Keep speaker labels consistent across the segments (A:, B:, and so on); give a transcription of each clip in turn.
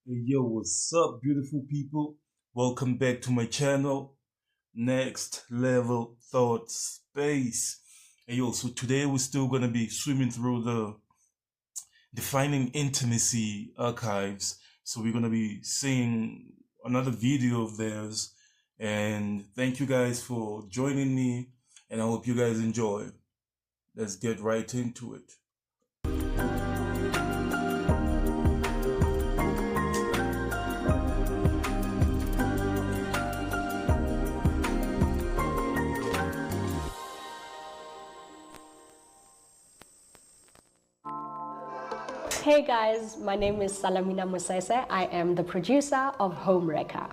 A: Hey, yo, what's up, beautiful people? Welcome back to my channel, Next Level Thought Space. Hey, yo, so today we're still gonna be swimming through the Defining Intimacy archives. So we're gonna be seeing another video of theirs. And thank you guys for joining me, and I hope you guys enjoy. Let's get right into it.
B: Hey guys, my name is Salamina Mosese. I am the producer of Homewrecker.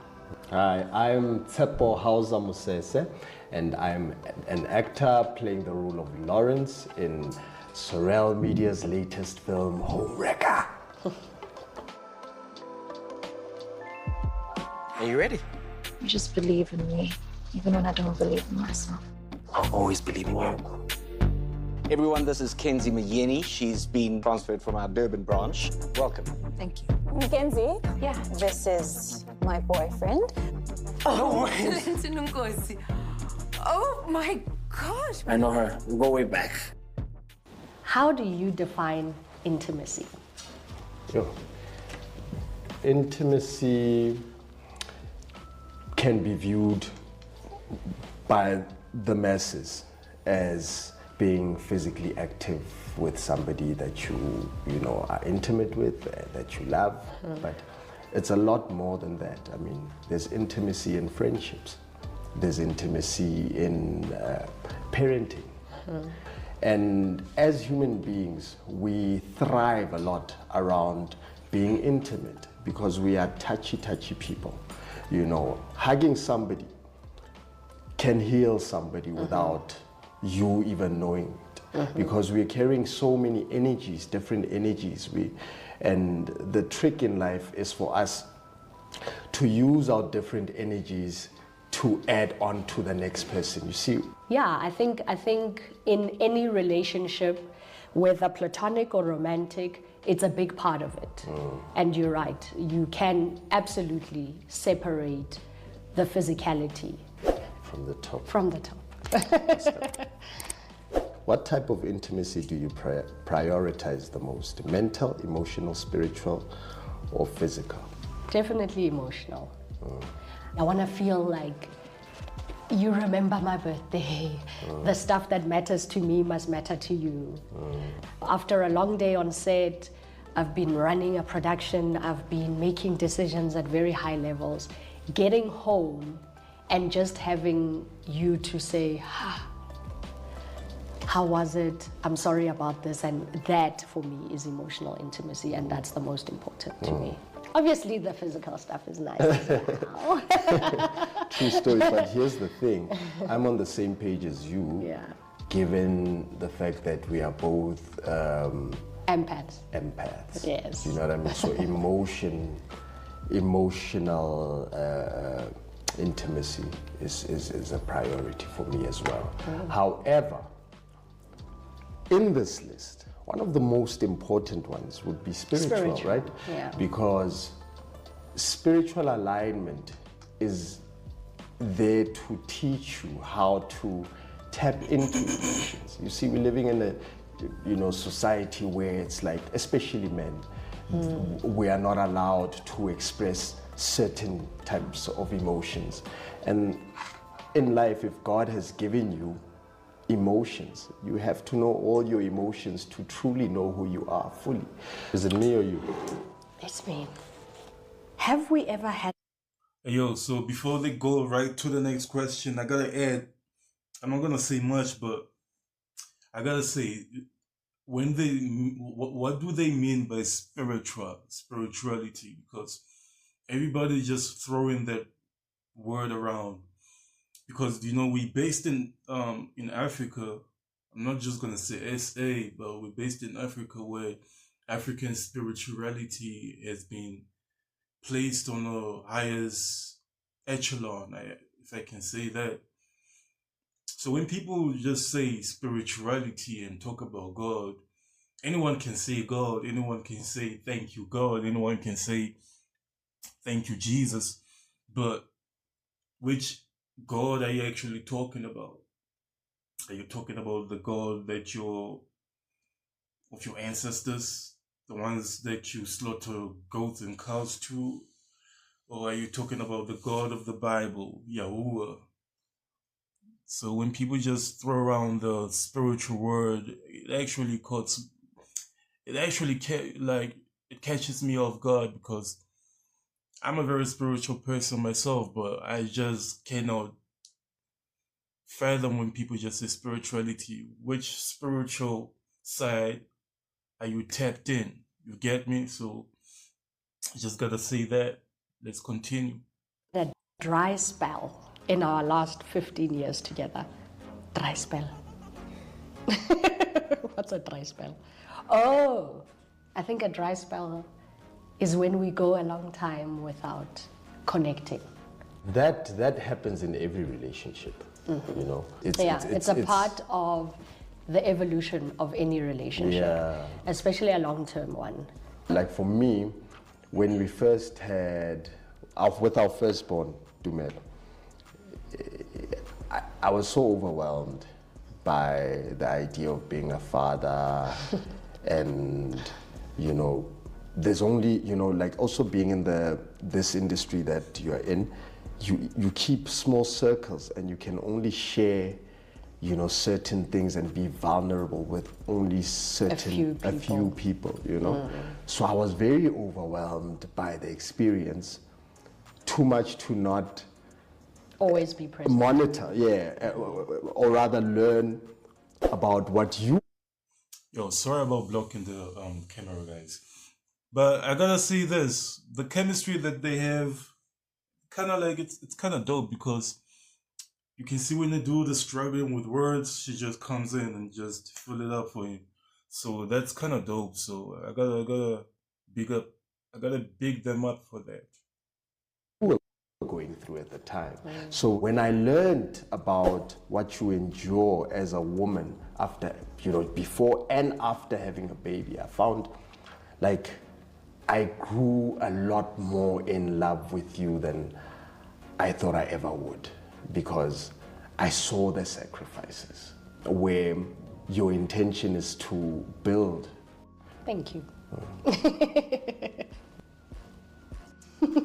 C: Hi, I'm Howza Mosese, and I'm an actor playing the role of Lawrence in Surreal Media's latest film, Homewrecker.
D: Are you ready?
E: You just believe in me, even when I don't believe in myself.
D: I'll always believe in you. Everyone, this is Kenzie Mayeni. She's been transferred from our Durban branch. Welcome.
E: Thank you.
F: Mackenzie?
E: Yeah.
F: This is my boyfriend.
D: Oh,
E: Oh my gosh.
D: I know her. We go way back.
B: How do you define intimacy?
C: Intimacy can be viewed by the masses as being physically active with somebody that you are intimate with, that you love, but it's a lot more than that. I mean, there's intimacy in friendships, there's intimacy in parenting, and as human beings, we thrive a lot around being intimate because we are touchy people. You know, hugging somebody can heal somebody without you even knowing it, because we're carrying so many energies, different energies. And the trick in life is for us to use our different energies to add on to the next person. You see?
B: Yeah, I think in any relationship, whether platonic or romantic, it's a big part of it. And you're right, you can absolutely separate the physicality
C: From the top.
B: from the top.
C: What type of intimacy do you prioritize the most? Mental, emotional, spiritual, or physical?
B: Definitely emotional. I want to feel like you remember my birthday. The stuff that matters to me must matter to you. After a long day on set, I've been running a production, I've been making decisions at very high levels. Getting home and just having you to say, how was it? I'm sorry about this. And that for me is emotional intimacy, and that's the most important to me. Obviously the physical stuff is nice as well.
C: True story, but here's the thing. I'm on the same page as you, given the fact that we are both
B: Empaths. Yes.
C: You know what I mean? So emotional intimacy is a priority for me as well. However, in this list, one of the most important ones would be spiritual. Right?
B: Yeah.
C: Because spiritual alignment is there to teach you how to tap into emotions. You see, we're living in a society where it's like, especially men, we are not allowed to express certain types of emotions. And in life, if God has given you emotions, you have to know all your emotions to truly know who you are fully. Is it me or you?
B: It's me. Have we ever had...
A: Hey, yo, so before they go right to the next question, I gotta add, I'm not gonna say much, but I gotta say, what do they mean by spirituality? Because everybody just throwing that word around. Because we based in Africa. I'm not just gonna say SA, but we're based in Africa, where African spirituality has been placed on the highest echelon, if I can say that. So when people just say spirituality and talk about God, anyone can say God, anyone can say thank you God, anyone can say thank you, Jesus. But which God are you actually talking about? Are you talking about the God that of your ancestors, the ones that you slaughter goats and cows to? Or are you talking about the God of the Bible, Yahuwah? So when people just throw around the spiritual word, it catches me off guard, because I'm a very spiritual person myself, but I just cannot fathom when people just say spirituality. Which spiritual side are you tapped in? You get me? So I just gotta say that. Let's continue.
B: A dry spell in our last 15 years together. Dry spell. What's a dry spell? Oh, I think a dry spell is when we go a long time without connecting.
C: That happens in every relationship. You know,
B: It's a part of the evolution of any relationship, especially a long-term one.
C: Like for me, when we first had, with our firstborn, Dumelo, I was so overwhelmed by the idea of being a father and, you know, there's only, you know, like also being in this industry that you're in, you keep small circles and you can only share, you know, certain things and be vulnerable with only a few people, you know. So I was very overwhelmed by the experience, too much to not
B: always be present.
C: Monitor, or rather learn about what you.
A: Yo, sorry about blocking the camera, guys. But I gotta say this, the chemistry that they have, kind of like, it's kind of dope, because you can see when the dude is struggling with words, she just comes in and just fill it up for him. So that's kind of dope. So I gotta big them up for that.
C: Going through at the time. So when I learned about what you endure as a woman after, you know, before and after having a baby, I found like I grew a lot more in love with you than I thought I ever would, because I saw the sacrifices where your intention is to build.
B: Thank you.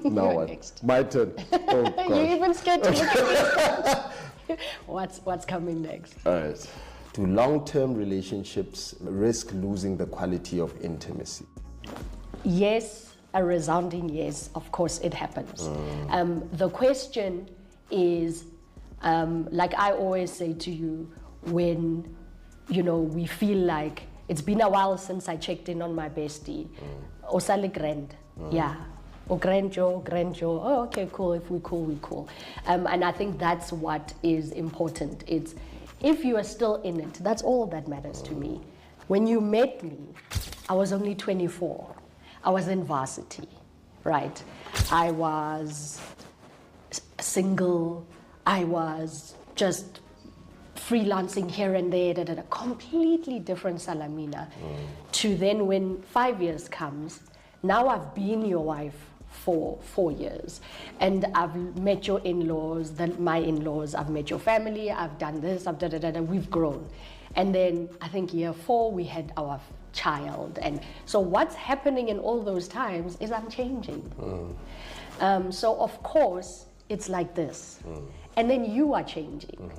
C: Now what?
B: Next.
C: My turn. Oh, gosh.
B: You're even scared to look at me. What's coming next?
C: All right. Do long-term relationships risk losing the quality of intimacy?
B: Yes, a resounding yes. Of course, it happens. The question is, like I always say to you, when, you know, we feel like it's been a while since I checked in on my bestie, Osale Grand, or Grandjo, oh, okay, cool, if we cool, we cool. And I think that's what is important. It's, if you are still in it, that's all that matters to me. When you met me, I was only 24. I was in varsity, right? I was single. I was just freelancing here and there, a completely different Salamina. To then when 5 years comes, now I've been your wife for 4 years, and I've met your in-laws, my in-laws, I've met your family, I've done this, I've we've grown. And then I think year 4 we had our child, and so what's happening in all those times is I'm changing. So of course it's like this, and then you are changing,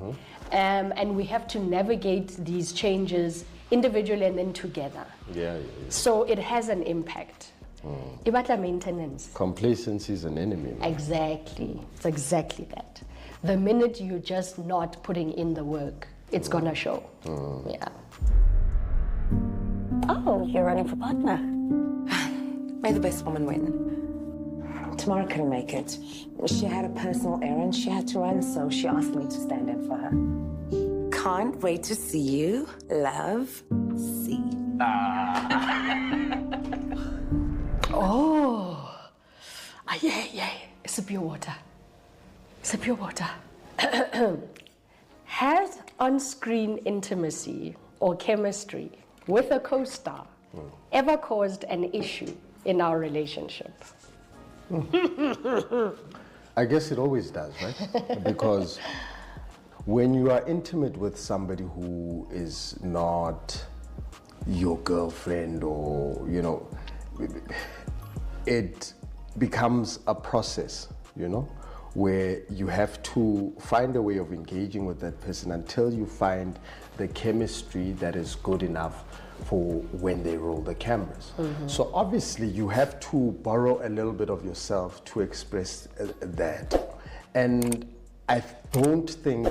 B: and we have to navigate these changes individually and then together. So it has an impact. Ibata maintenance.
C: Complacency is an enemy.
B: Exactly. It's exactly that. The minute you're just not putting in the work, it's gonna show. Yeah.
F: Oh, you're running for partner.
G: May the best woman win. Tamara couldn't make it. She had a personal errand she had to run, so she asked me to stand in for her. Can't wait to see you, love. See.
B: Oh, yeah. Sip your water. Sip your water. Has on-screen intimacy or chemistry with a co-star ever caused an issue in our relationship?
C: I guess it always does, right? Because when you are intimate with somebody who is not your girlfriend, or, you know, it becomes a process, you know, where you have to find a way of engaging with that person until you find the chemistry that is good enough for when they roll the cameras. So obviously you have to borrow a little bit of yourself to express that. And I don't think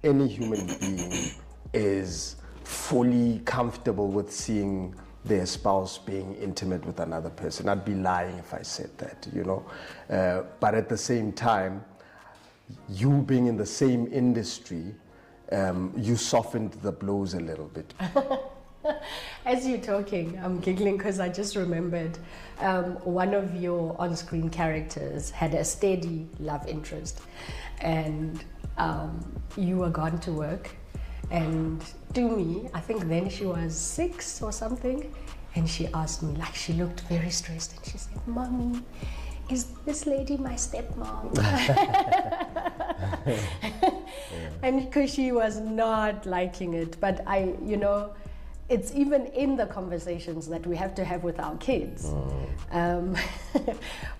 C: any human being is fully comfortable with seeing their spouse being intimate with another person. I'd be lying if I said that, you know. But at the same time, you being in the same industry, you softened the blows a little bit.
B: As you're talking, I'm giggling because I just remembered one of your on-screen characters had a steady love interest, and you were gone to work, and Dumi, I think then she was 6 or something, and she asked me, like, she looked very stressed, and she said, "Mommy, is this lady my stepmom?" And because she was not liking it, but I, you know, it's even in the conversations that we have to have with our kids,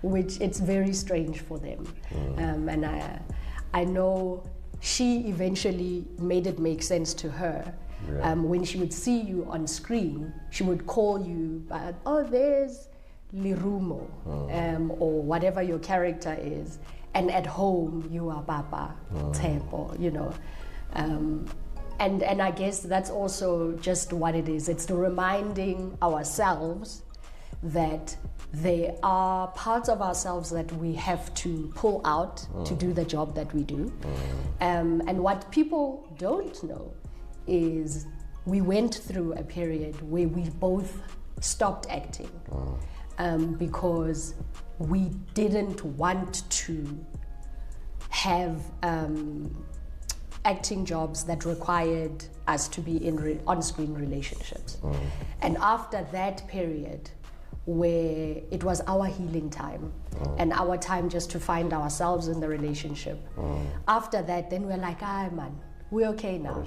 B: which it's very strange for them. And I know she eventually made it make sense to her. When she would see you on screen, she would call you, "Oh, there's Lirumo," or whatever your character is. And at home, you are Papa, Tepo, you know. And I guess that's also just what it is. It's the reminding ourselves that there are parts of ourselves that we have to pull out to do the job that we do. And what people don't know is we went through a period where we both stopped acting because we didn't want to have acting jobs that required us to be in on-screen relationships. And after that period, where it was our healing time and our time just to find ourselves in the relationship, after that, then we're like, man, we're okay now.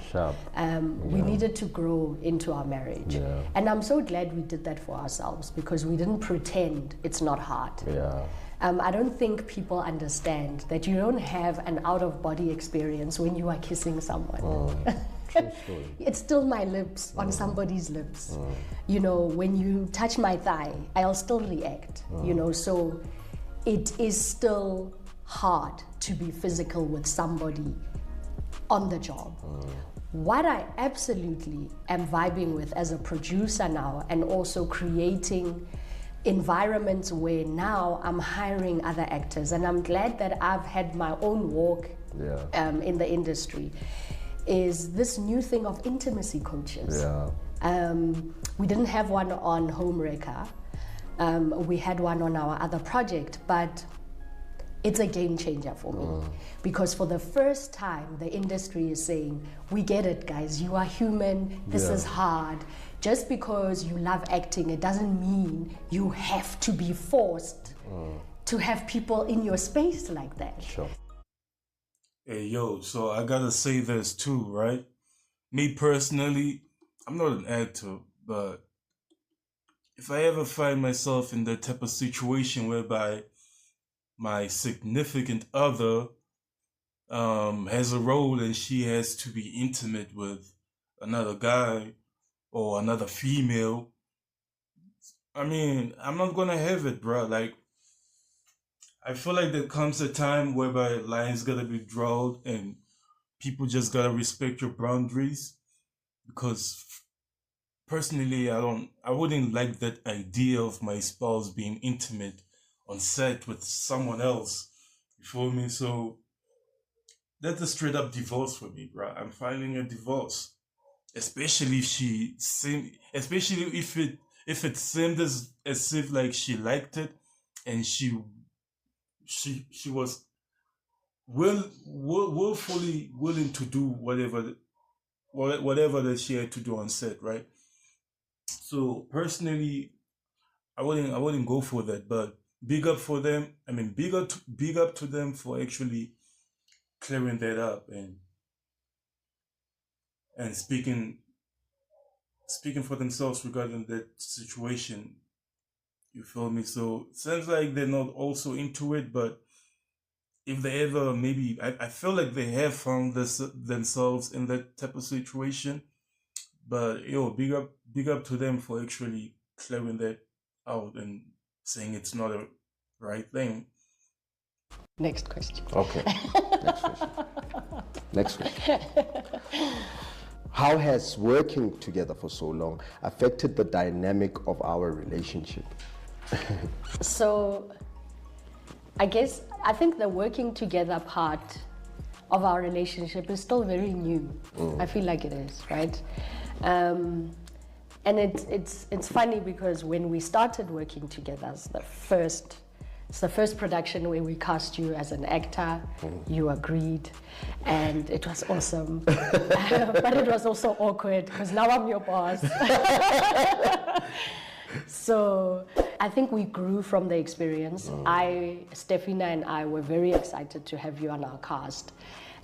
B: We needed to grow into our marriage. And I'm so glad we did that for ourselves, because we didn't pretend it's not hard. I don't think people understand that you don't have an out-of-body experience when you are kissing someone. It's still my lips on somebody's lips. You know, when you touch my thigh, I'll still react, you know, so it is still hard to be physical with somebody on the job. What I absolutely am vibing with as a producer now, and also creating environments where now I'm hiring other actors, and I'm glad that I've had my own walk in the industry, is this new thing of intimacy coaches. We didn't have one on Homewrecker. We had one on our other project, but it's a game changer for me, because for the first time the industry is saying, we get it, guys, you are human, this is hard. Just because you love acting, it doesn't mean you have to be forced to have people in your space like that.
A: Hey, yo, so I gotta say this too, right? Me personally, I'm not an actor, but if I ever find myself in that type of situation whereby my significant other has a role and she has to be intimate with another guy or another female, I mean, I'm not gonna have it, bro. Like, I feel like there comes a time whereby lines gotta be drawn and people just gotta respect your boundaries, because personally, I wouldn't like that idea of my spouse being intimate on set with someone else. You feel me? So that's a straight up divorce for me, bro. I'm filing a divorce, especially if it seemed as if like she liked it and she was willfully willing to do whatever that she had to do on set, right? So personally, I wouldn't go for that. But big up for them. I mean, big up to them for actually clearing that up and speaking for themselves regarding that situation. You feel me? So it sounds like they're not also into it, but if they ever, maybe, I feel like they have found themselves in that type of situation. But big up to them for actually clearing that out and saying it's not a right thing.
B: Next question.
C: Okay. Next question. How has working together for so long affected the dynamic of our relationship?
B: So, I think the working together part of our relationship is still very new. I feel like it is, right? And it's funny because when we started working together, it's the first production where we cast you as an actor. You agreed, and it was awesome. But it was also awkward because now I'm your boss. So I think we grew from the experience. Stefina and I were very excited to have you on our cast.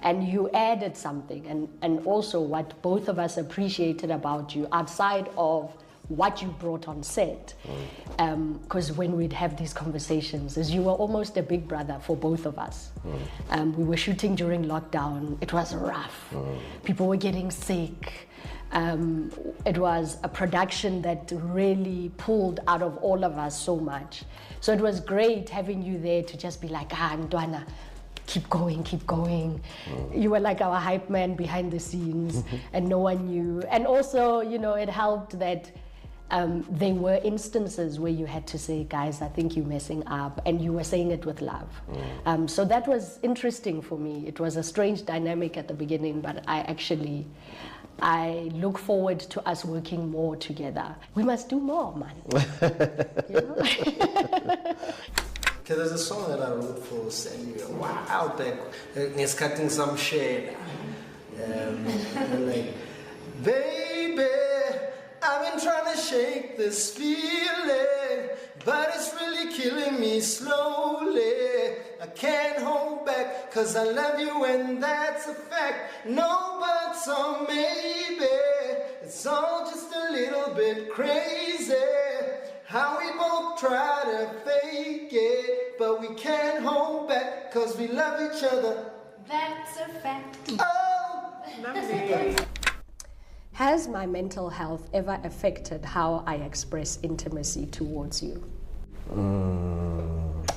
B: And you added something, and also what both of us appreciated about you outside of what you brought on set. Because when we'd have these conversations, as you were almost a big brother for both of us. We were shooting during lockdown. It was rough. People were getting sick. It was a production that really pulled out of all of us so much. So it was great having you there to just be like, Ndwana, keep going, keep going. You were like our hype man behind the scenes, and no one knew. And also, it helped that there were instances where you had to say, guys, I think you're messing up, and you were saying it with love. So that was interesting for me. It was a strange dynamic at the beginning, but I look forward to us working more together. We must do more, man.
H: Okay, there's a song that I wrote for Sally a while back. It's cutting some shade. Like, baby, I've been trying to shake this feeling, but it's really killing me slowly. I can't hold back, 'cause I love you and that's a fact. No buts or maybe, it's all just a little bit crazy. How we both try to fake it, but we can't hold back, 'cause we love each other.
B: That's a fact.
H: Oh, lovely.
B: Has my mental health ever affected how I express intimacy towards you?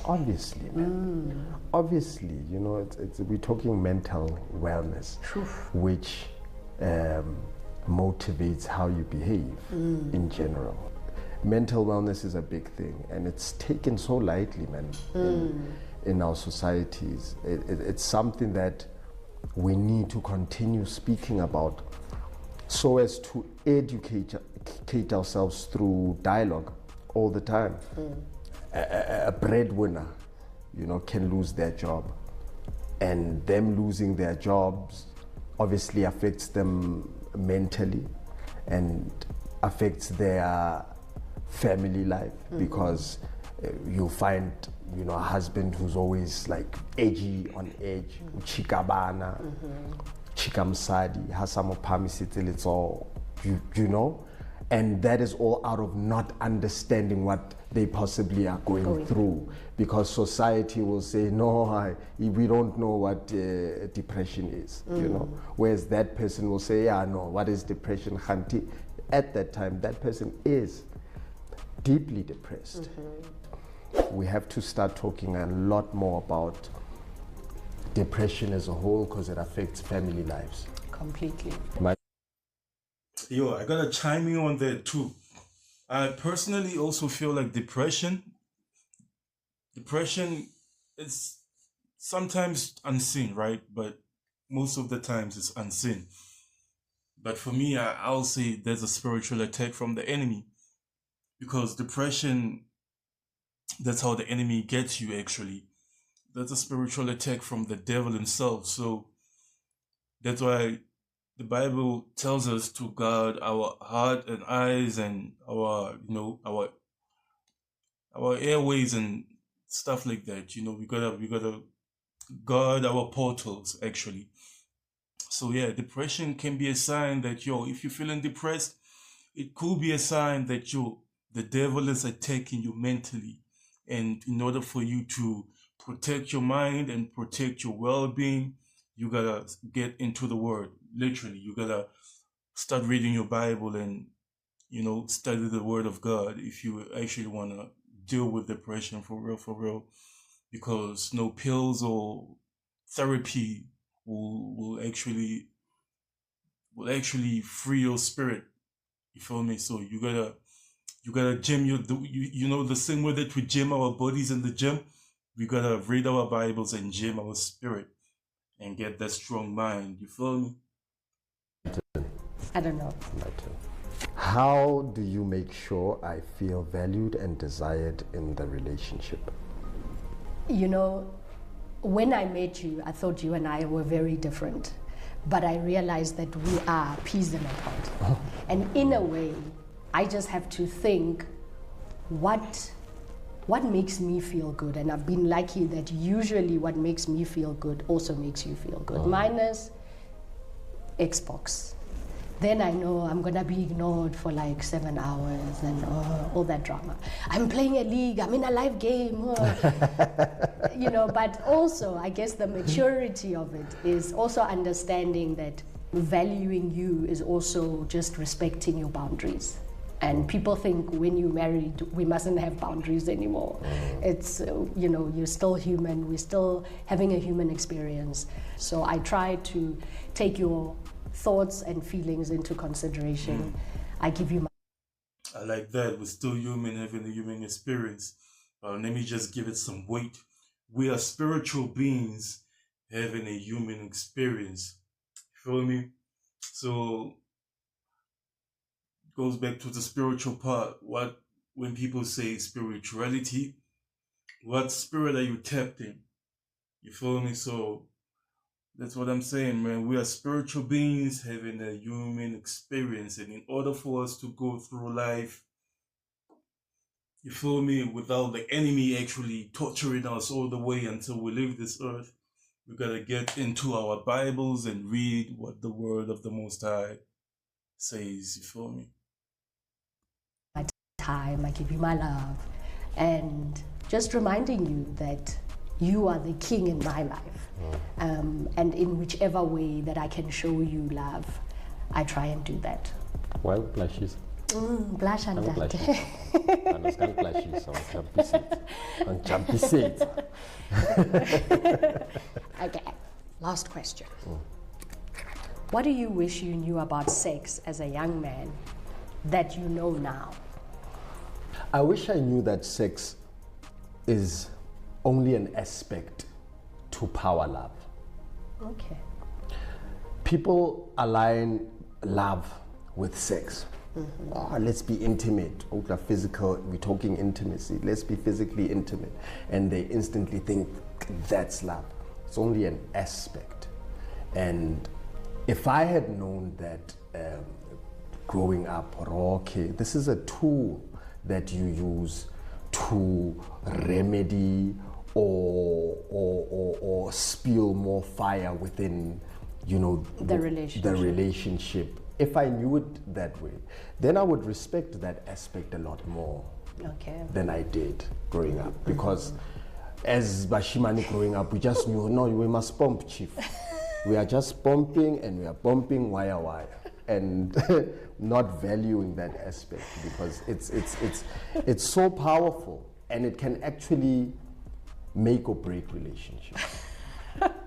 C: Obviously, man. Obviously, we're talking mental wellness, which motivates how you behave in general. Mental wellness is a big thing, and it's taken so lightly, man, in our societies. It's something that we need to continue speaking about so as to educate ourselves through dialogue all the time. A breadwinner, can lose their job, and them losing their jobs obviously affects them mentally and affects their family life, because you find a husband who's always like edgy, on edge, chikabana, chikamsadi, hasamopamisitile, it's all, and that is all out of not understanding what they possibly are going through, because society will say, no, we don't know what depression is, whereas that person will say, yeah, no, what is depression, Khanti? At that time, that person is deeply depressed. We have to start talking a lot more about depression as a whole, because it affects family lives.
B: Completely.
A: I gotta chime in on that too. I personally also feel like depression is sometimes unseen, right? But most of the times it's unseen. But for me, I'll say there's a spiritual attack from the enemy, because depression, that's how the enemy gets you, actually. That's a spiritual attack from the devil himself. So that's why the Bible tells us to guard our heart and eyes and our airways and stuff like that. You know, we gotta guard our portals, actually. So yeah, depression can be a sign that, if you're feeling depressed, it could be a sign that the devil is attacking you mentally. And in order for you to protect your mind and protect your well-being, you gotta get into the word. Literally, you gotta start reading your Bible and, study the word of God if you actually wanna deal with depression for real. Because no pills or therapy will actually free your spirit. You feel me? So you gotta gym the same way that we gym our bodies in the gym, we gotta read our Bibles and gym our spirit and get that strong mind. You feel me?
B: I don't know.
C: How do you make sure I feel valued and desired in the relationship?
B: When I met you, I thought you and I were very different. But I realized that we are peas in a pod. And in a way, I just have to think, what makes me feel good? And I've been lucky that usually what makes me feel good also makes you feel good. Minus Xbox. Then I know I'm gonna be ignored for like 7 hours and all that drama. I'm playing a league, I'm in a live game. But also I guess the maturity of it is also understanding that valuing you is also just respecting your boundaries. And people think when you're married, we mustn't have boundaries anymore. It's, you're still human, we're still having a human experience. So I try to take your thoughts and feelings into consideration. I give you
A: I like that. We're still human, having a human experience. Let me just give it some weight. We are spiritual beings having a human experience. You feel me? So it goes back to the spiritual part. When people say spirituality, what spirit are you tapped in? You feel me? So that's what I'm saying, man. We are spiritual beings having a human experience. And in order for us to go through life, you feel me, without the enemy actually torturing us all the way until we leave this earth, we gotta get into our Bibles and read what the word of the Most High says. You feel me?
B: my time, I give you my love. And just reminding you that you are the king in my life. And in whichever way that I can show you love, I try and do that.
C: Well, blushes.
B: Blush and that. Okay, last question. What do you wish you knew about sex as a young man that you know now?
C: I wish I knew that sex is only an aspect to power love.
B: Okay.
C: People align love with sex. Let's be intimate. Physical, we're talking intimacy. Let's be physically intimate. And they instantly think that's love. It's only an aspect. And if I had known that growing up, okay, this is a tool that you use to remedy or spill more fire within,
B: the
C: relationship. If I knew it that way, then I would respect that aspect a lot more than I did growing up. Because as Bashimani growing up, we just knew, no, we must pump, chief. We are just pumping and we are pumping wire. And not valuing that aspect, because it's so powerful and it can actually make or break relationships.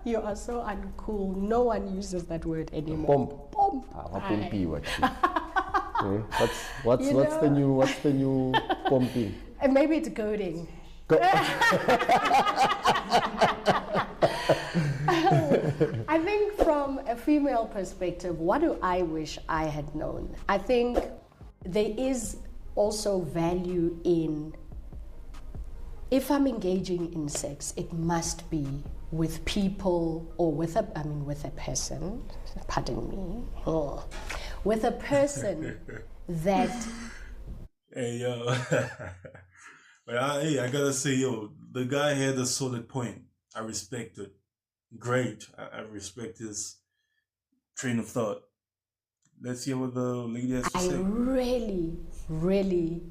B: You are so uncool. No one uses that word anymore.
C: Pump. What's the new pumping?
B: And maybe it's goading. I think from a female perspective, what do I wish I had known? I think there is also value in, if I'm engaging in sex, it must be with people or with a person, pardon me, with a person that...
A: Hey, yo. But I gotta say, the guy had a solid point. I respect it. Great. I respect his train of thought. Let's hear what the lady has to
B: I
A: say.
B: really, really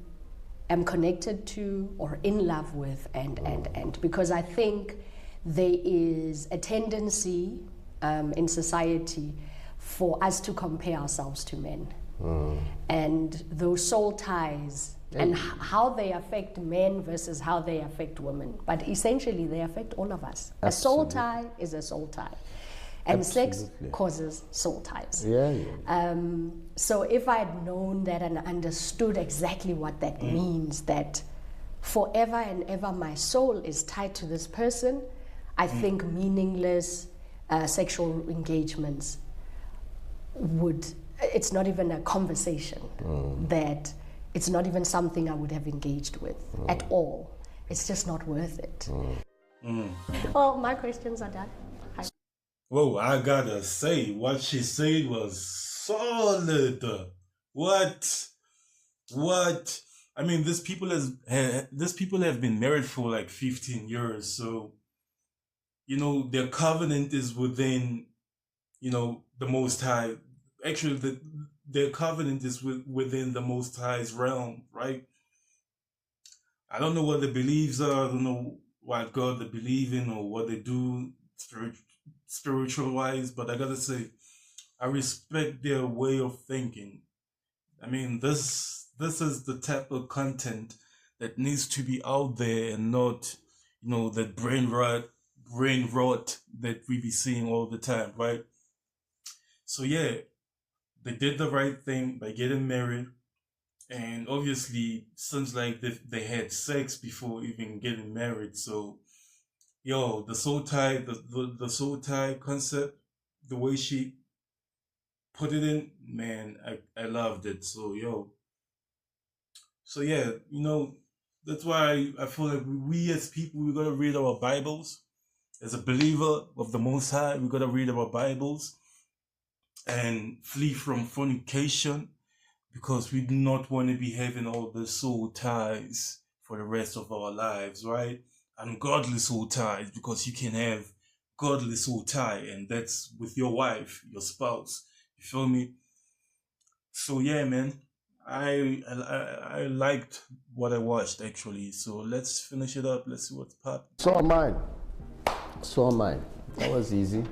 B: am connected to or in love with and because I think there is a tendency in society for us to compare ourselves to men. And those soul ties and how they affect men versus how they affect women. But essentially they affect all of us.
C: Absolutely.
B: A soul tie is a soul tie. And sex
C: Absolutely.
B: causes soul ties.
C: Yeah.
B: So if I had known that and understood exactly what that means, that forever and ever my soul is tied to this person, I think meaningless sexual engagements it's not even a conversation, that it's not even something I would have engaged with at all. It's just not worth it. Well, my questions are done.
A: Whoa, I gotta say, what she said was solid. What? I mean, these people have been married for like 15 years, so their covenant is within, the Most High. Actually, their covenant is within the Most High's realm, right? I don't know what their beliefs are. I don't know what God they believe in or what they do spiritual wise, but I gotta say, I respect their way of thinking. I mean, this is the type of content that needs to be out there and not, that brain rot that we be seeing all the time, right? So yeah, they did the right thing by getting married, and obviously seems like they had sex before even getting married. So the soul tie, the soul tie concept, the way she put it in, man, I loved it. So yeah, that's why I feel like we as people, we gotta read our Bibles. As a believer of the Most High, we gotta read our Bibles and flee from fornication, because we do not want to be having all the soul ties for the rest of our lives, right? Ungodly soul ties, because you can have godly soul tie, and that's with your wife, your spouse. You feel me? So yeah, man, I liked what I watched actually. So let's finish it up. Let's see what's popping.
C: So am I. That was easy.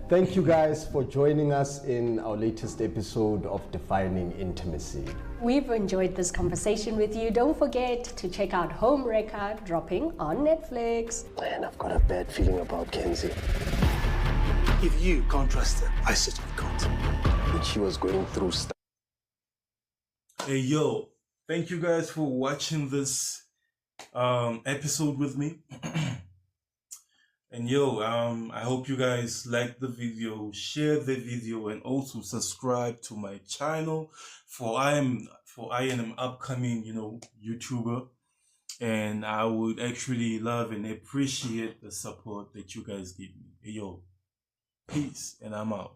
C: Thank you guys for joining us in our latest episode of Defining Intimacy.
B: We've enjoyed this conversation with you. Don't forget to check out Homewrecker, dropping on Netflix.
C: Man, I've got a bad feeling about Kenzie.
H: If you can't trust her, I certainly can't.
C: And she was going through stuff.
A: Hey yo, thank you guys for watching this episode with me. And I hope you guys like the video, share the video, and also subscribe to my channel, for I am an upcoming, YouTuber, and I would actually love and appreciate the support that you guys give me. Hey yo, peace, and I'm out.